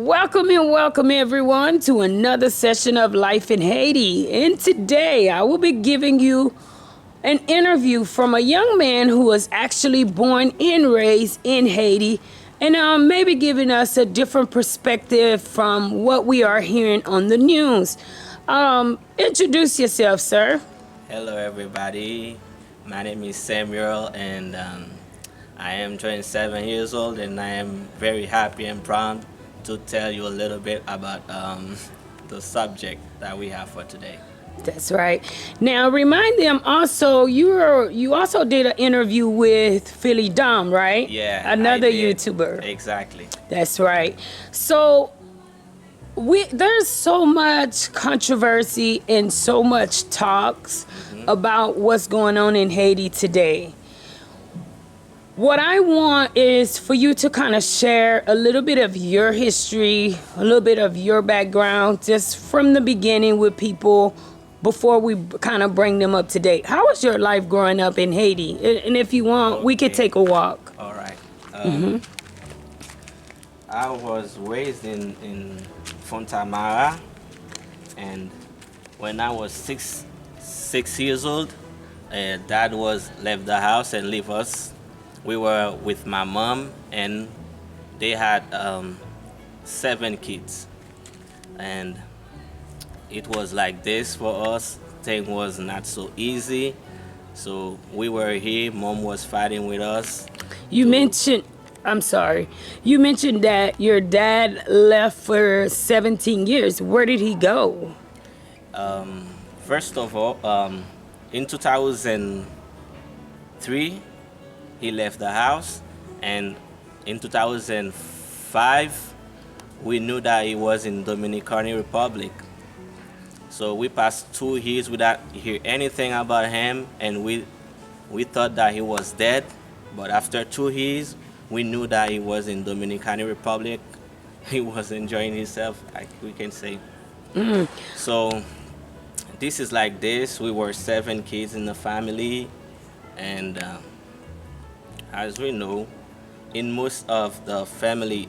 Welcome and welcome everyone to another session of Life in Haiti. And today I will be giving you an interview from a young man who was actually born and raised in Haiti and maybe giving us a different perspective from what we are hearing on the news. Introduce yourself, sir. Hello, everybody. My name is Samuel, and I am 27 years old, and I am very happy and proud to tell you a little bit about the subject that we have for today. That's right. Now remind them also you also did an interview with Philly Dom, right? Yeah, I Another did. YouTuber. Exactly. That's right. So there's so much controversy and so much talks about what's going on in Haiti today. What I want is for you to kind of share a little bit of your history, a little bit of your background, just from the beginning with people before we kind of bring them up to date. How was your life growing up in Haiti? And if you want, we could Okay. take a walk. All right. I was raised in Fontamara, and when I was six years old, dad was left the house and leave us. We were with my mom, and they had 7 kids, and it was like this for us. Thing was not so easy, so we were here. Mom was fighting with us. You To mentioned, I'm sorry, you mentioned that your dad left for 17 years. Where did he go? First of all, in 2003, he left the house, and in 2005, we knew that he was in Dominican Republic. So we passed 2 years without hear anything about him, and we thought that he was dead. But after 2 years, we knew that he was in Dominican Republic. He was enjoying himself, like we can say. So this is like this. We were 7 kids in the family, and as we know, in most of the family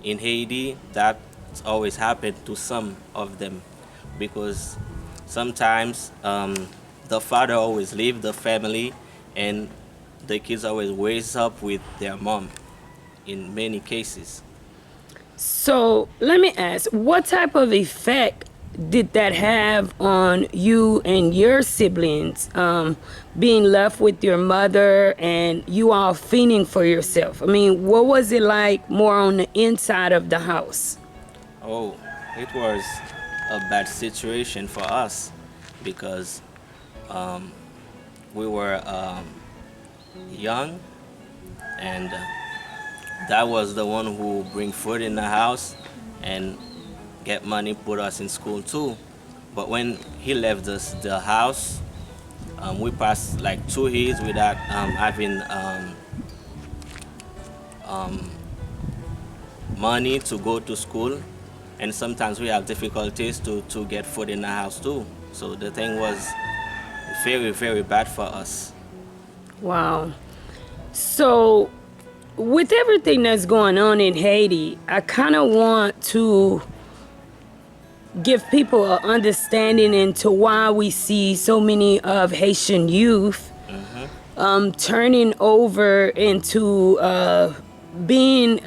in Haiti, that's always happened to some of them, because sometimes the father always leave the family, and the kids always raise up with their mom in many cases. So let me ask, what type of effect did that have on you and your siblings, being left with your mother and you all fending for yourself? I mean, what was it like more on the inside of the house? Oh, it was a bad situation for us, because um, we were young, and that was the one who bring food in the house and get money, put us in school too. But when he left us the house, we passed like 2 years without having um, money to go to school, and sometimes we have difficulties to get food in the house too. So the thing was very, very bad for us. Wow. So with everything that's going on in Haiti, I kind of want to give people an understanding into why we see so many of Haitian youth turning over into being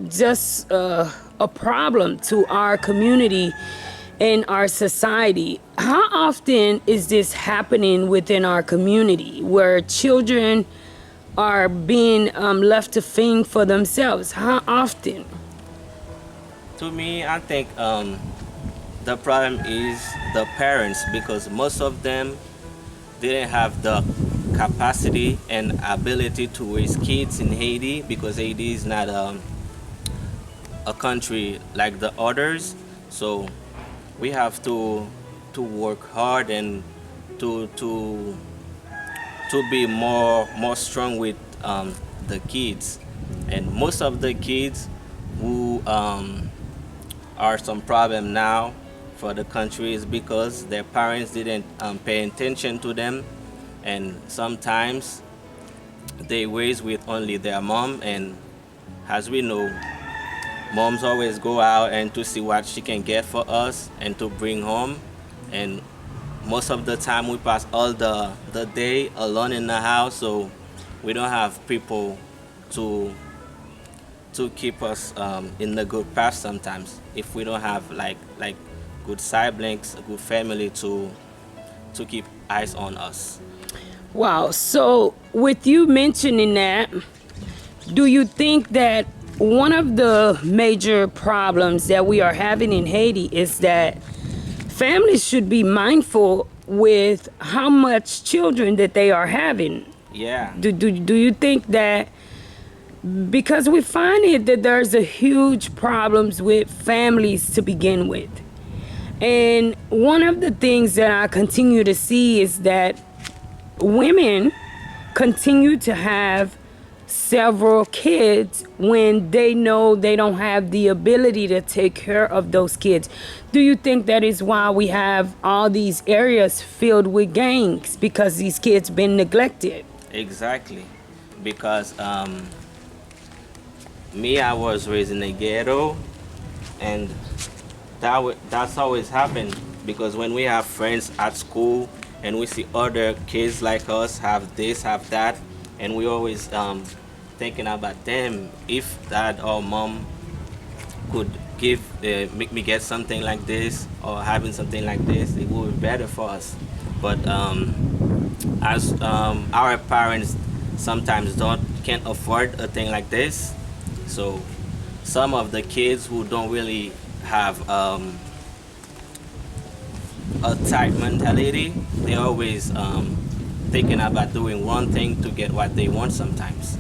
just a problem to our community and our society. How often is this happening within our community where children are being left to fend for themselves? How often? To me, I think the problem is the parents, because most of them didn't have the capacity and ability to raise kids in Haiti, because Haiti is not a country like the others. So we have to work hard and to be more strong with the kids. And most of the kids who are some problem now for the country is because their parents didn't pay attention to them, and sometimes they raise with only their mom. And as we know, Moms always go out and to see what she can get for us and to bring home. And most of the time we pass all the day alone in the house, so we don't have people to to keep us in the good path sometimes. If we don't have like good siblings, a good family to keep eyes on us. Wow. So, with you mentioning that, do you think that one of the major problems that we are having in Haiti is that families should be mindful with how much children that they are having? Yeah, Do you think that because we find it that there's a huge problems with families to begin with? And one of the things that I continue to see is that women continue to have several kids when they know they don't have the ability to take care of those kids. Do you think that is why we have all these areas filled with gangs because these kids been neglected? exactly. Because me, I was raised in a ghetto, and that's always happened. Because when we have friends at school and we see other kids like us have this, have that, and we always thinking about them. If dad or mom could give make me get something like this or having something like this, it would be better for us. But as our parents sometimes don't can't afford a thing like this, so some of the kids who don't really have a tight mentality, they always thinking about doing one thing to get what they want sometimes.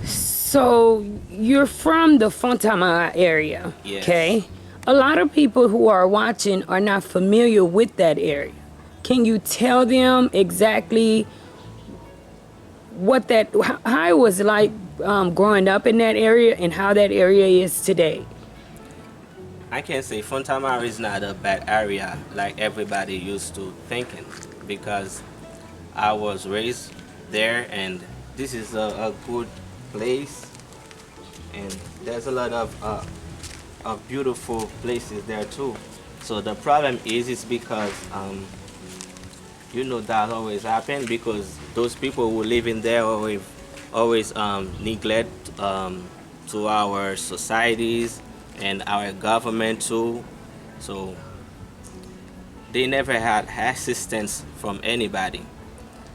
So you're from the Fontama area, Yes. okay? A lot of people who are watching are not familiar with that area. Can you tell them exactly what that how it was like growing up in that area and how that area is today? I can say Fontamara is not a bad area like everybody used to thinking, because I was raised there, and this is a good place, and there's a lot of beautiful places there too. So the problem is because that always happen because those people who live in there always neglect to our societies and our government too. So they never had assistance from anybody.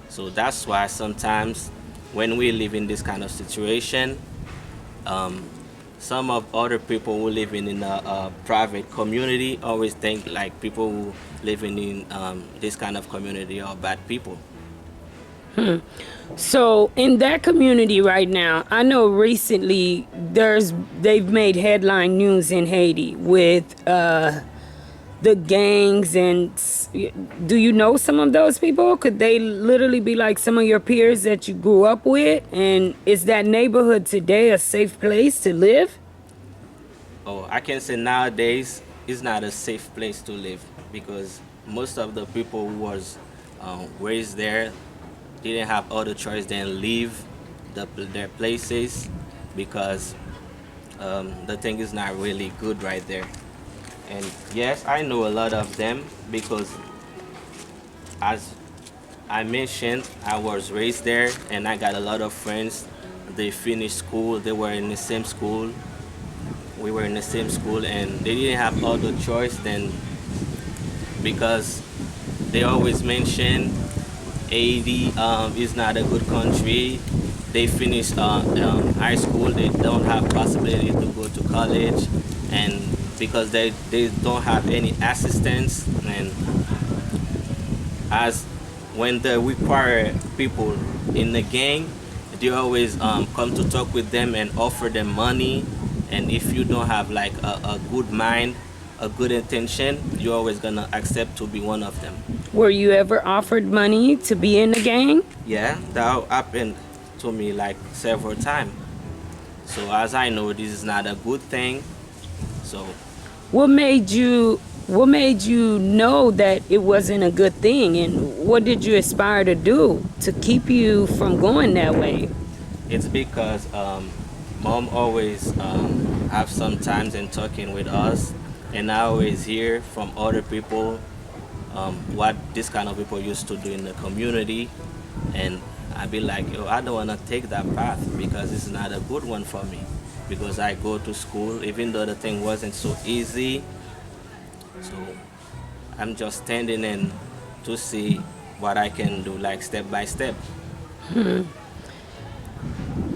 So that's why sometimes when we live in this kind of situation, um, some of other people who live in a private community always think like people who living in this kind of community are bad people. So in that community right now, I know recently they've made headline news in Haiti with the gangs do you know some of those people? Could they literally be like some of your peers that you grew up with? And is that neighborhood today a safe place to live? Oh, I can say nowadays it's not a safe place to live because most of the people who was raised there didn't have other choice than leave their places because the thing is not really good right there. And yes, I know a lot of them because as I mentioned, I was raised there and I got a lot of friends. They finished school, they were in the same school. We were in the same school and they didn't have other choice than because they always mention Haiti is not a good country. They finish high school, they don't have possibility to go to college, and because they don't have any assistance, and as when they require people in the gang, they always come to talk with them and offer them money, and if you don't have like a good mind, a good intention, you're always gonna accept to be one of them. Were you ever offered money to be in the gang? Yeah, that happened to me like several times. So as I know, this is not a good thing. So What made you know that it wasn't a good thing, and what did you aspire to do to keep you from going that way? it's because Mom always have some times and talking with us, and I always hear from other people what this kind of people used to do in the community, and I be like, yo, I don't want to take that path because it's not a good one for me. Because I go to school, even though the thing wasn't so easy, so I'm just standing in to see what I can do, like step by step.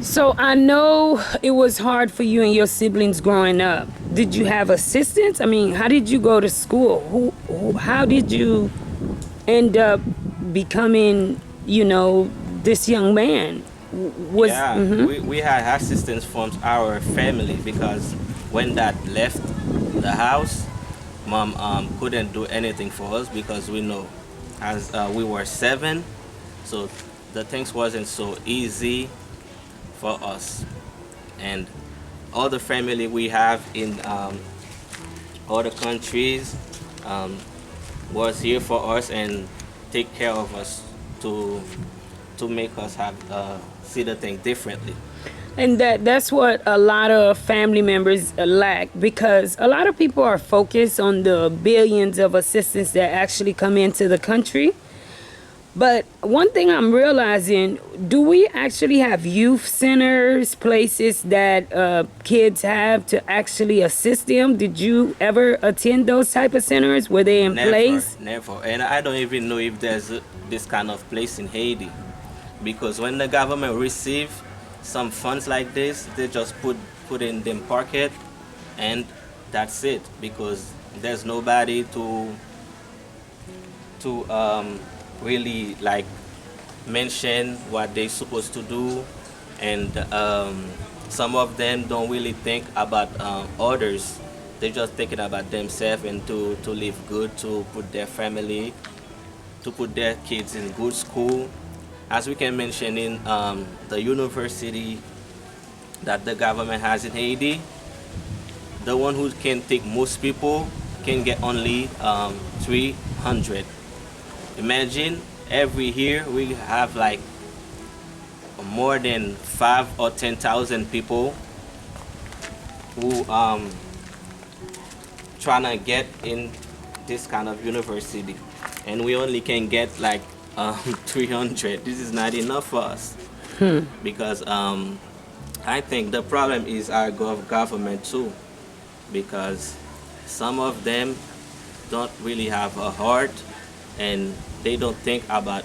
So I know it was hard for you and your siblings growing up. Did you have assistance? I mean, how did you go to school? How did you end up becoming, this young man? Was Yeah, we had assistance from our family because when dad left the house, mom couldn't do anything for us because we know as we were seven, so the things wasn't so easy for us. And all the family we have in other countries um, was here for us and take care of us to to make us have see the thing differently. And that's what a lot of family members lack, because a lot of people are focused on the billions of assistance that actually come into the country. But one thing I'm realizing, do we actually have youth centers, places that kids have to actually assist them? Did you ever attend those type of centers? Were they in Never, place? never. And I don't even know if there's this kind of place in Haiti. Because when the government receive some funds like this, they just put in them pocket and that's it. Because there's nobody to really like mention what they supposed to do, and some of them don't really think about others. They just thinking about themselves and to live good, to put their family, to put their kids in good school. As we can mention in the university that the government has in Haiti, the one who can take most people can get only 300. Imagine every year we have like more than 5 or 10,000 people who trying to get in this kind of university, and we only can get like 300. This is not enough for us because I think the problem is our government too, because some of them don't really have a heart and they don't think about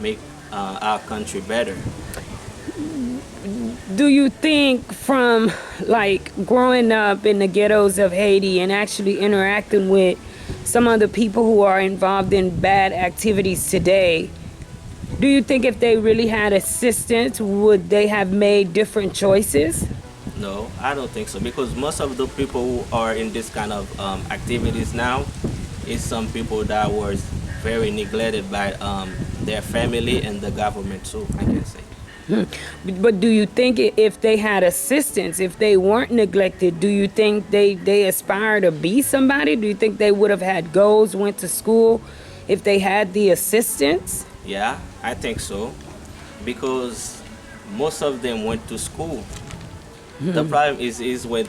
make our country better. Do you think from like growing up in the ghettos of Haiti and actually interacting with some of the people who are involved in bad activities today, do you think if they really had assistance, would they have made different choices? No, I don't think so, because most of the people who are in this kind of activities now is some people that was very neglected by their family and the government too, I can say. But do you think if they had assistance, if they weren't neglected, do you think they aspire to be somebody? Do you think they would have had goals, went to school if they had the assistance? Yeah, I think so, because most of them went to school. The problem is when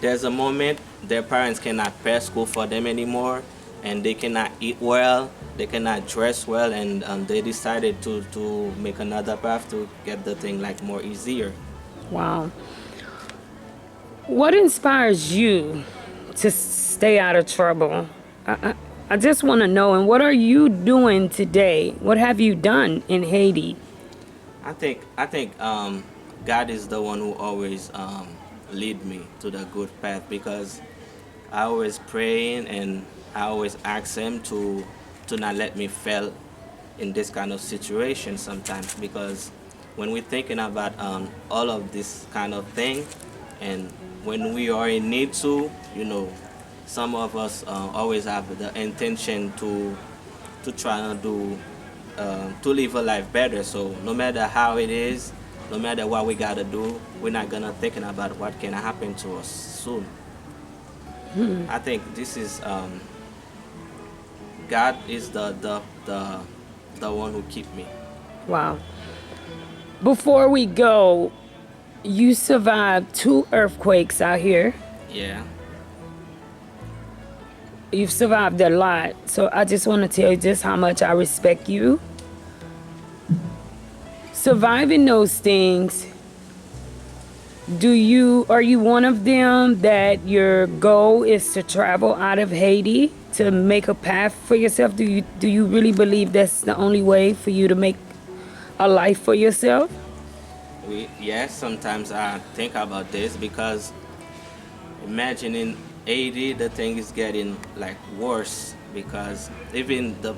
there's a moment their parents cannot pay school for them anymore, and they cannot eat well, they cannot dress well, and they decided to make another path to get the thing like more easier. Wow. What inspires you to stay out of trouble? I just want to know, and what are you doing today? What have you done in Haiti? I think God is the one who always lead me to the good path, because I always praying and I always ask Him to not let me fail in this kind of situation sometimes, because when we're thinking about all of this kind of thing, and when we are in need to, some of us always have the intention to try to do to live a life better. So no matter how it is, no matter what we gotta do, we're not gonna thinking about what can happen to us soon. I think this is God is the one who keep me. Wow. Before we go, You survived 2 earthquakes out here. Yeah. You've survived a lot. So I just want to tell you just how much I respect you. Surviving those things, are you one of them that your goal is to travel out of Haiti to make a path for yourself? Do you really believe that's the only way for you to make a life for yourself? Yes, sometimes I think about this because imagine in 80 the thing is getting like worse because even the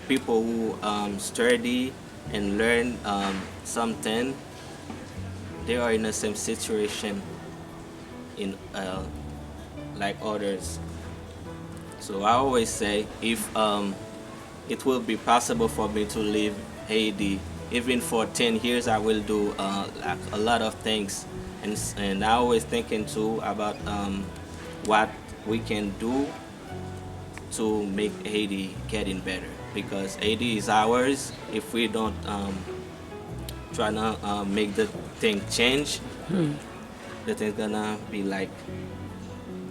people who study and learn something, they are in the same situation in like others. So I always say if it will be possible for me to leave Haiti, even for 10 years, I will do like a lot of things. And I always thinking too about what we can do to make Haiti getting better. Because Haiti is ours. If we don't try to make the thing change, the thing's gonna be like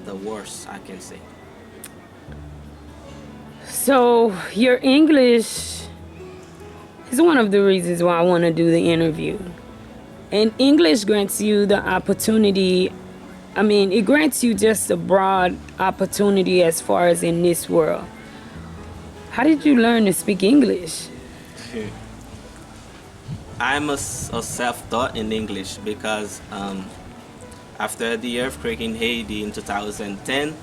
the worst, I can say. So your English is one of the reasons why I want to do the interview. And English grants you the opportunity, it grants you just a broad opportunity as far as in this world. How did you learn to speak English? I'm a self-taught in English because after the earthquake in Haiti in 2010,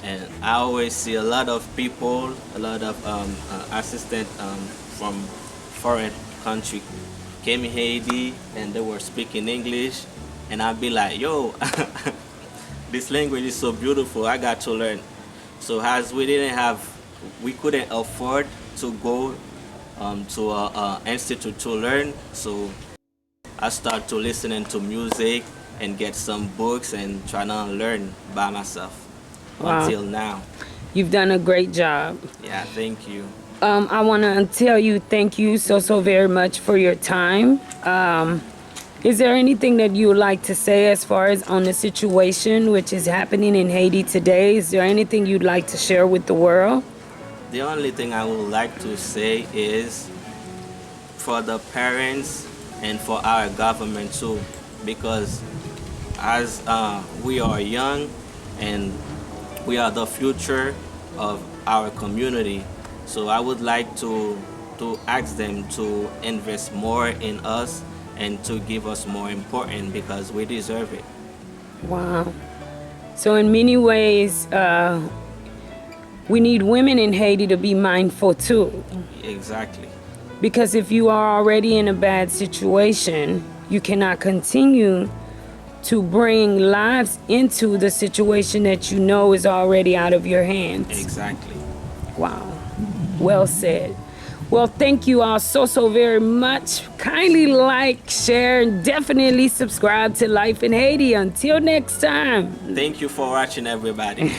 and I always see a lot of people, a lot of assistants from foreign country came in Haiti and they were speaking English, and I'd be like, yo, this language is so beautiful, I got to learn. So as we couldn't afford to go to an institute to learn, so I started to listening to music and get some books and trying to learn by myself Wow. until now. You've done a great job. Yeah, thank you. I want to tell you thank you so very much for your time. Is there anything that you would like to say as far as on the situation which is happening in Haiti today? Is there anything you'd like to share with the world? The only thing I would like to say is for the parents and for our government too, because as we are young and we are the future of our community. So I would like to ask them to invest more in us and to give us more importance because we deserve it. Wow. So in many ways, we need women in Haiti to be mindful too. Exactly. Because if you are already in a bad situation, you cannot continue to bring lives into the situation that you know is already out of your hands. Exactly. Wow. Well said. Well, thank you all so very much. Kindly like, share, and definitely subscribe to Life in Haiti. Until next time. Thank you for watching, everybody.